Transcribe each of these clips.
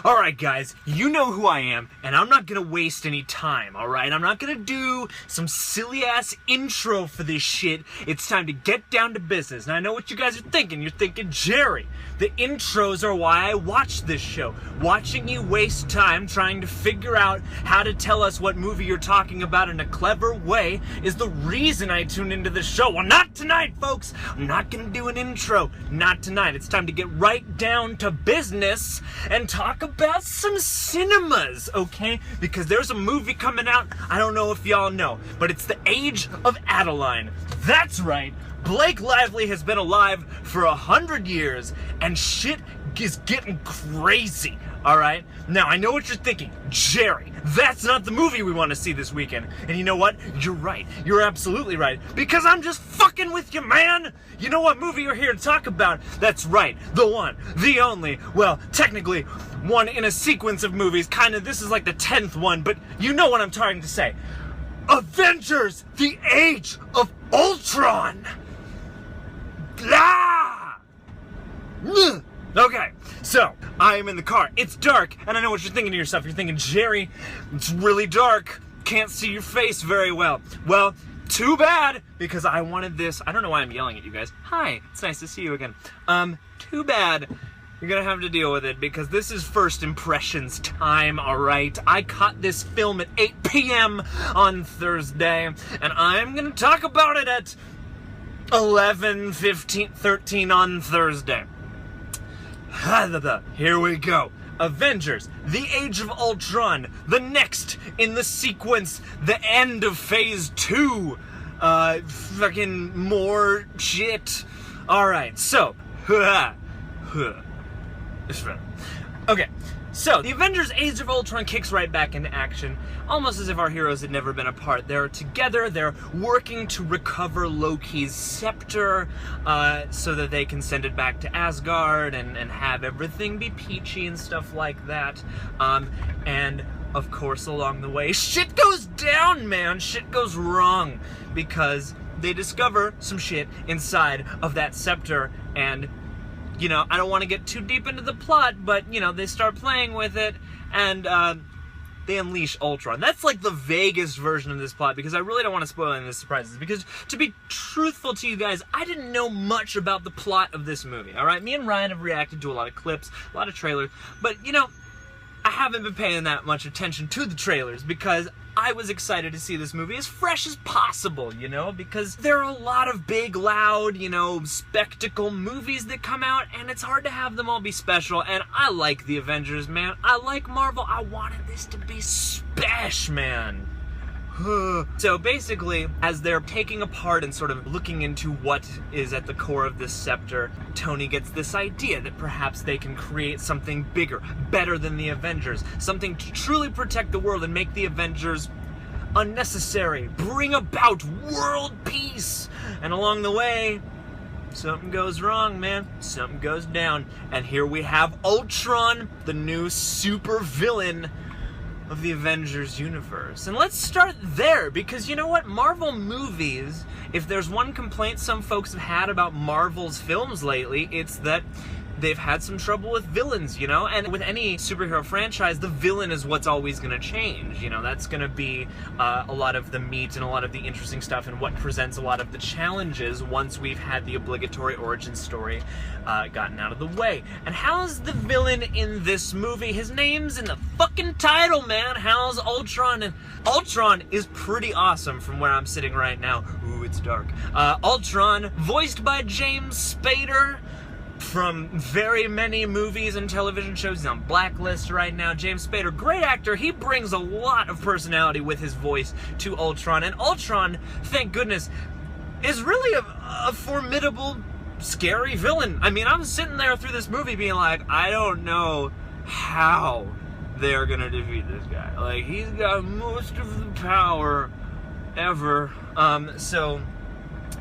Alright guys, you know who I am, and I'm not gonna waste any time, alright? I'm not gonna do some silly-ass intro for this shit. It's time to get down to business. And I know what you guys are thinking. You're thinking, Jerry, the intros are why I watch this show. Watching you waste time trying to figure out how to tell us what movie you're talking about in a clever way is the reason I tune into the show. Well, not tonight, folks. I'm not gonna do an intro. Not tonight. It's time to get right down to business and talk about some cinemas, okay? Because there's a movie coming out, I don't know if y'all know, but it's The Age of Adeline. That's right, Blake Lively has been alive for 100 years, and shit is getting crazy, alright? Now, I know what you're thinking, Jerry, that's not the movie we want to see this weekend. And you know what? You're right. You're absolutely right. Because I'm just fucking with you, man! You know what movie you're here to talk about? That's right, the one, the only, well, technically, one in a sequence of movies, this is like the 10th one, but you know what I'm trying to say. Avengers, The Age of Ultron! Blah! Okay, so, I am in the car. It's dark, and I know what you're thinking to yourself. You're thinking, Jerry, it's really dark. Can't see your face very well. Well, too bad, because I wanted this. I don't know why I'm yelling at you guys. Hi, it's nice to see you again. Too bad. You're gonna have to deal with it, because this is first impressions time, alright? I caught this film at 8 p.m. on Thursday, and I'm gonna talk about it at 11, 15, 13 on Thursday. Here we go. Avengers, The Age of Ultron, the next in the sequence, the end of Phase 2. Fucking more shit. Alright, so, okay, so the Avengers Age of Ultron kicks right back into action, almost as if our heroes had never been apart. They're together, they're working to recover Loki's scepter, so that they can send it back to Asgard and have everything be peachy and stuff like that. And of course, along the way, shit goes down, man! Shit goes wrong, because they discover some shit inside of that scepter, and you know, I don't want to get too deep into the plot, but, you know, they start playing with it, and, they unleash Ultron. That's, like, the vaguest version of this plot, because I really don't want to spoil any of the surprises, because, to be truthful to you guys, I didn't know much about the plot of this movie, alright? Me and Ryan have reacted to a lot of clips, a lot of trailers, but, you know, I haven't been paying that much attention to the trailers, because I was excited to see this movie as fresh as possible, you know, because there are a lot of big, loud, you know, spectacle movies that come out, and it's hard to have them all be special, and I like the Avengers, man. I like Marvel. I wanted this to be special, man. So basically, as they're taking apart and sort of looking into what is at the core of this scepter, Tony gets this idea that perhaps they can create something bigger, better than the Avengers, something to truly protect the world and make the Avengers unnecessary, bring about world peace. And along the way, something goes wrong, man. Something goes down. And here we have Ultron, the new super villain of the Avengers universe. And let's start there, because you know what? Marvel movies, if there's one complaint some folks have had about Marvel's films lately, it's that they've had some trouble with villains, you know? And with any superhero franchise, the villain is what's always gonna change, you know? That's gonna be a lot of the meat and a lot of the interesting stuff and what presents a lot of the challenges once we've had the obligatory origin story gotten out of the way. And how's the villain in this movie? His name's in the fucking title, man! How's Ultron? And Ultron is pretty awesome from where I'm sitting right now. Ooh, it's dark. Ultron, voiced by James Spader, from very many movies and television shows. He's on Blacklist right now. James Spader, great actor. He brings a lot of personality with his voice to Ultron. And Ultron, thank goodness, is really a formidable, scary villain. I mean, I'm sitting there through this movie being like, I don't know how they're gonna defeat this guy. Like, he's got most of the power ever. So,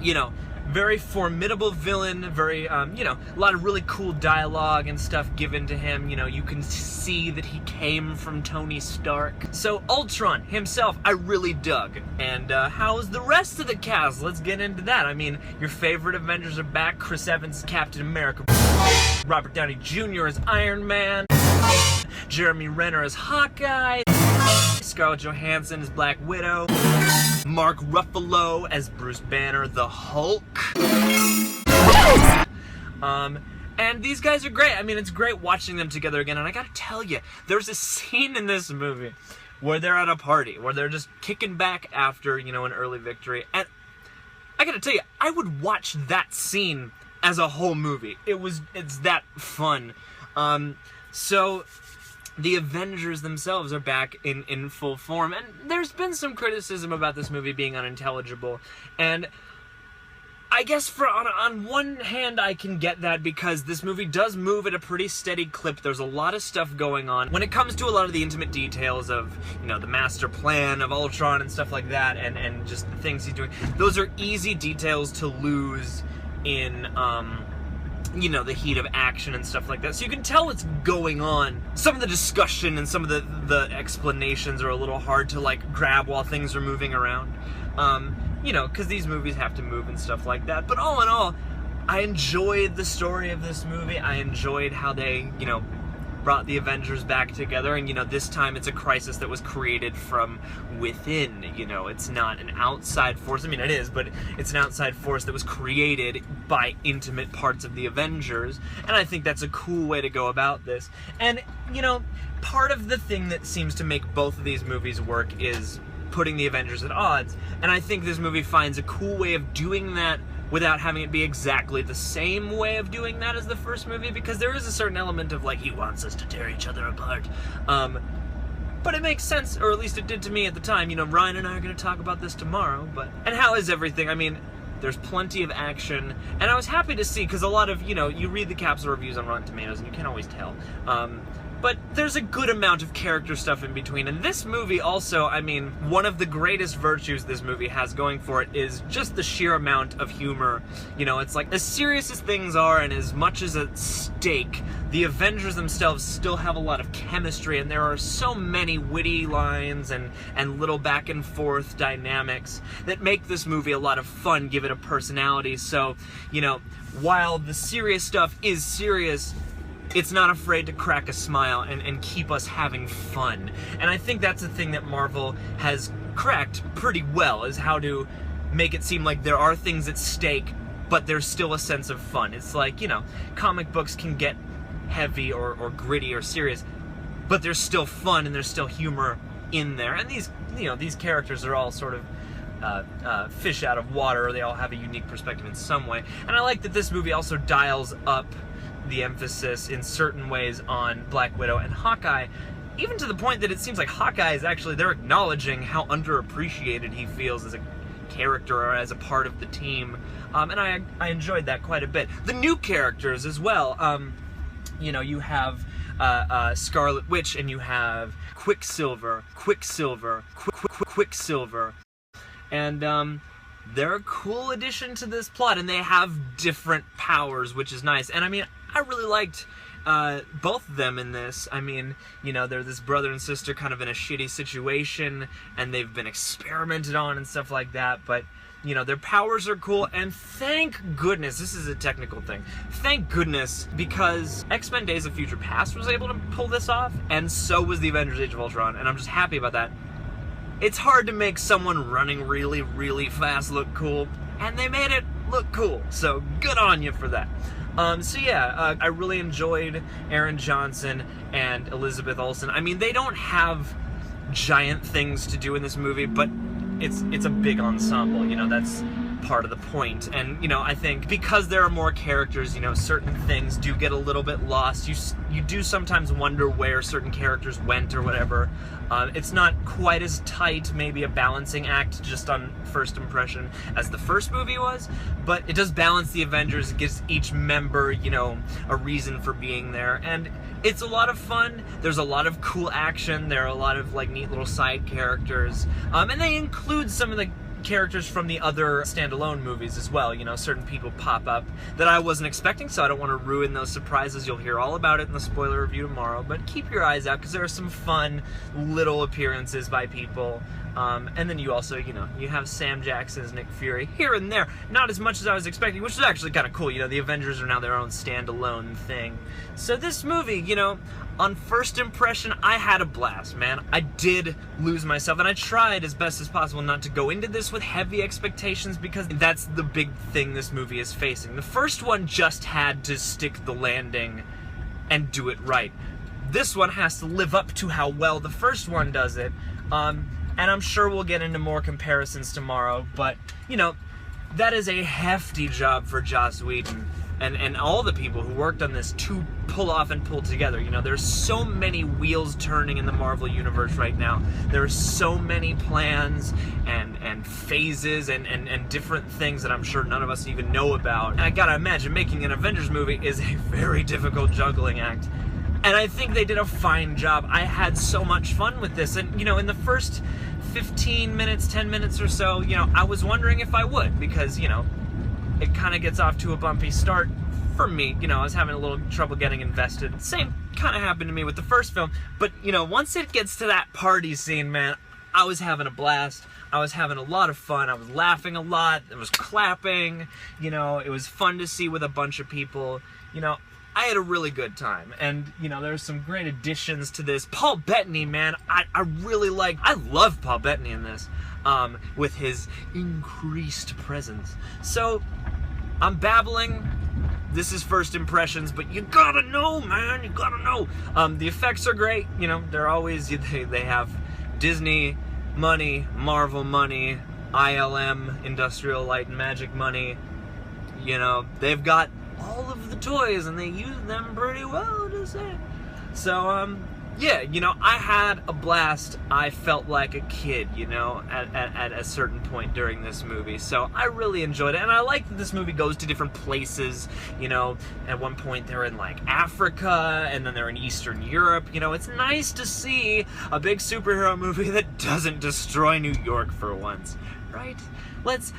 you know, very formidable villain, very, you know, a lot of really cool dialogue and stuff given to him. You know, you can see that he came from Tony Stark. So Ultron himself, I really dug. And how's the rest of the cast? Let's get into that. I mean, your favorite Avengers are back. Chris Evans, Captain America. Robert Downey Jr. as Iron Man. Jeremy Renner as Hawkeye, Scarlett Johansson as Black Widow, Mark Ruffalo as Bruce Banner, the Hulk. And these guys are great. I mean, it's great watching them together again. And I gotta tell you, there's a scene in this movie where they're at a party, where they're just kicking back after, you know, an early victory. And I gotta tell you, I would watch that scene as a whole movie. It's that fun. So the Avengers themselves are back in full form. And there's been some criticism about this movie being unintelligible. And I guess on one hand I can get that, because this movie does move at a pretty steady clip. There's a lot of stuff going on. When it comes to a lot of the intimate details of, you know, the master plan of Ultron and stuff like that, and just the things he's doing, those are easy details to lose in, you know, the heat of action and stuff like that. So you can tell what's going on. Some of the discussion and some of the explanations are a little hard to, like, grab while things are moving around. You know, because these movies have to move and stuff like that. But all in all, I enjoyed the story of this movie. I enjoyed how they, you know, brought the Avengers back together. And, you know, this time it's a crisis that was created from within. You know, it's not an outside force. I mean, it is, but it's an outside force that was created by intimate parts of the Avengers. And I think that's a cool way to go about this. And, you know, part of the thing that seems to make both of these movies work is putting the Avengers at odds, and I think this movie finds a cool way of doing that without having it be exactly the same way of doing that as the first movie, because there is a certain element of, like, he wants us to tear each other apart. But it makes sense, or at least it did to me at the time. You know, Ryan and I are going to talk about this tomorrow, and how is everything? I mean, there's plenty of action, and I was happy to see, because a lot of, you know, you read the capsule reviews on Rotten Tomatoes, and you can't always tell. But there's a good amount of character stuff in between. And this movie also, I mean, one of the greatest virtues this movie has going for it is just the sheer amount of humor. You know, it's like, as serious as things are and as much as at stake, the Avengers themselves still have a lot of chemistry, and there are so many witty lines and little back and forth dynamics that make this movie a lot of fun, give it a personality. So, you know, while the serious stuff is serious, it's not afraid to crack a smile and keep us having fun. And I think that's the thing that Marvel has cracked pretty well, is how to make it seem like there are things at stake, but there's still a sense of fun. It's like, you know, comic books can get heavy or gritty or serious, but there's still fun and there's still humor in there. And these, you know, these characters are all sort of fish out of water, or they all have a unique perspective in some way. And I like that this movie also dials up the emphasis in certain ways on Black Widow and Hawkeye, even to the point that it seems like Hawkeye is actually, they're acknowledging how underappreciated he feels as a character or as a part of the team, and I enjoyed that quite a bit. The new characters as well, you know, you have Scarlet Witch, and you have Quicksilver, and they're a cool addition to this plot, and they have different powers, which is nice. And I mean, I really liked both of them in this. I mean, you know, they're this brother and sister kind of in a shitty situation, and they've been experimented on and stuff like that, but, you know, their powers are cool, and thank goodness, this is a technical thing, thank goodness, because X-Men Days of Future Past was able to pull this off, and so was the Avengers Age of Ultron, and I'm just happy about that. It's hard to make someone running really, really fast look cool, and they made it look cool, so good on you for that. So yeah, I really enjoyed Aaron Johnson and Elizabeth Olsen. I mean, they don't have giant things to do in this movie, but it's a big ensemble, you know, that's part of the point. And, you know, I think because there are more characters, you know, certain things do get a little bit lost. You do sometimes wonder where certain characters went or whatever. It's not quite as tight, maybe a balancing act just on first impression as the first movie was, but it does balance the Avengers. It gives each member, you know, a reason for being there, and it's a lot of fun. There's a lot of cool action. There are a lot of, like, neat little side characters, and they include some of the characters from the other standalone movies as well. You know, certain people pop up that I wasn't expecting, so I don't want to ruin those surprises. You'll hear all about it in the spoiler review tomorrow, but keep your eyes out, because there are some fun little appearances by people. And then you also, you know, you have Sam Jackson as Nick Fury here and there. Not as much as I was expecting, which is actually kind of cool. You know, the Avengers are now their own standalone thing. So this movie, you know, On first impression, I had a blast, man. I did lose myself, and I tried as best as possible not to go into this with heavy expectations, because that's the big thing this movie is facing. The first one just had to stick the landing and do it right. This one has to live up to how well the first one does it, and I'm sure we'll get into more comparisons tomorrow, but, you know, that is a hefty job for Joss Whedon and all the people who worked on this to pull off and pull together. You know, there's so many wheels turning in the Marvel Universe right now. There are so many plans and phases and different things that I'm sure none of us even know about. And I gotta imagine making an Avengers movie is a very difficult juggling act. And I think they did a fine job. I had so much fun with this. And, you know, in the first 15 minutes, 10 minutes or so, you know, I was wondering if I would, because, you know, it kind of gets off to a bumpy start for me. You know, I was having a little trouble getting invested. Same kind of happened to me with the first film. But, you know, once it gets to that party scene, man, I was having a blast. I was having a lot of fun. I was laughing a lot. I was clapping. You know, it was fun to see with a bunch of people. You know, I had a really good time. And, you know, there's some great additions to this. Paul Bettany, man, I love Paul Bettany in this, with his increased presence. So, I'm babbling. This is first impressions, but you gotta know, man, you gotta know. The effects are great, you know, they're always, they have Disney money, Marvel money, ILM, Industrial Light and Magic money. You know, they've got all of the toys and they use them pretty well, to say. So, yeah, you know, I had a blast. I felt like a kid, you know, at a certain point during this movie. So I really enjoyed it. And I like that this movie goes to different places. You know, at one point they're in, like, Africa, and then they're in Eastern Europe. You know, it's nice to see a big superhero movie that doesn't destroy New York for once, right?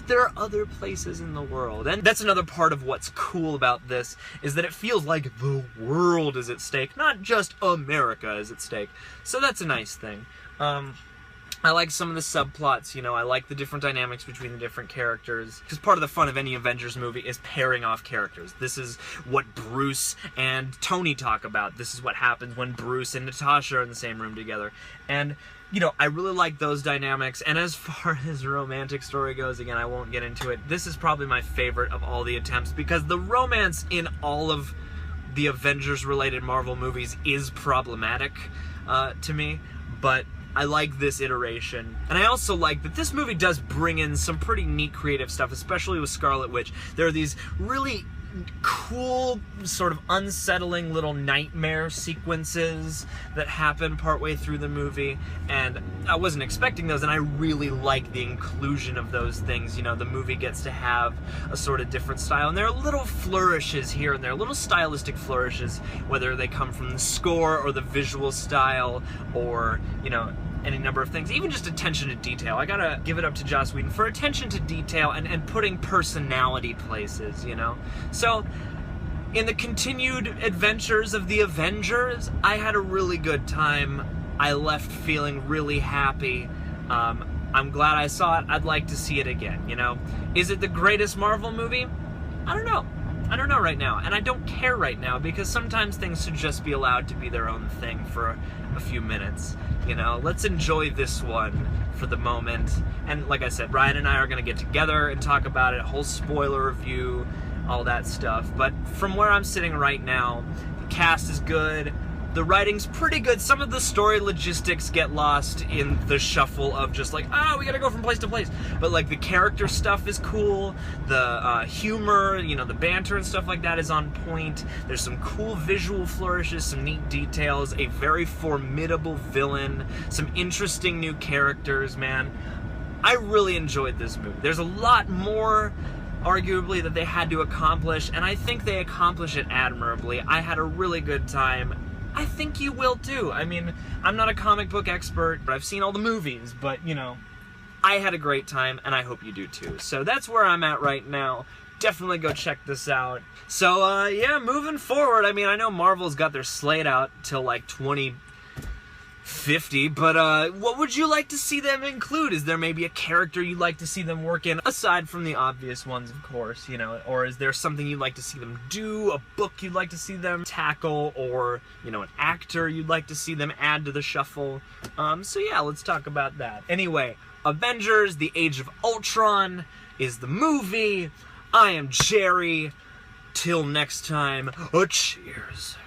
There are other places in the world. And that's another part of what's cool about this, is that it feels like the world is at stake, not just America is at stake. So that's a nice thing. I like some of the subplots, you know, I like the different dynamics between the different characters. Because part of the fun of any Avengers movie is pairing off characters. This is what Bruce and Tony talk about. This is what happens when Bruce and Natasha are in the same room together. And, you know, I really like those dynamics. And as far as romantic story goes, again, I won't get into it. This is probably my favorite of all the attempts, because the romance in all of the Avengers-related Marvel movies is problematic to me. But I like this iteration. And I also like that this movie does bring in some pretty neat creative stuff, especially with Scarlet Witch. There are these really cool, sort of unsettling little nightmare sequences that happen partway through the movie, and I wasn't expecting those, and I really like the inclusion of those things. You know, the movie gets to have a sort of different style, and there are little flourishes here and there, little stylistic flourishes, whether they come from the score or the visual style or, you know, any number of things, even just attention to detail. I gotta give it up to Joss Whedon for attention to detail and putting personality places, you know? So, in the continued adventures of the Avengers, I had a really good time. I left feeling really happy. I'm glad I saw it. I'd like to see it again, you know? Is it the greatest Marvel movie? I don't know. I don't know right now, and I don't care right now, because sometimes things should just be allowed to be their own thing for a few minutes, you know? Let's enjoy this one for the moment, and like I said, Ryan and I are going to get together and talk about it, a whole spoiler review, all that stuff, but from where I'm sitting right now, the cast is good, the writing's pretty good. Some of the story logistics get lost in the shuffle of just like, oh, we gotta go from place to place. But like the character stuff is cool. The humor, you know, the banter and stuff like that is on point. There's some cool visual flourishes, some neat details, a very formidable villain, some interesting new characters, man. I really enjoyed this movie. There's a lot more, arguably, that they had to accomplish, and I think they accomplish it admirably. I had a really good time. I think you will too. I mean, I'm not a comic book expert, but I've seen all the movies, but, you know, I had a great time, and I hope you do too. So that's where I'm at right now. Definitely go check this out. So, yeah, moving forward, I mean, I know Marvel's got their slate out till, like, 50, but what would you like to see them include? Is there maybe a character you'd like to see them work in, aside from the obvious ones, of course, you know, or is there something you'd like to see them do, a book you'd like to see them tackle, or, you know, an actor you'd like to see them add to the shuffle? So yeah, let's talk about that. Anyway, Avengers, The Age of Ultron is the movie. I am Jerry. Till next time, cheers.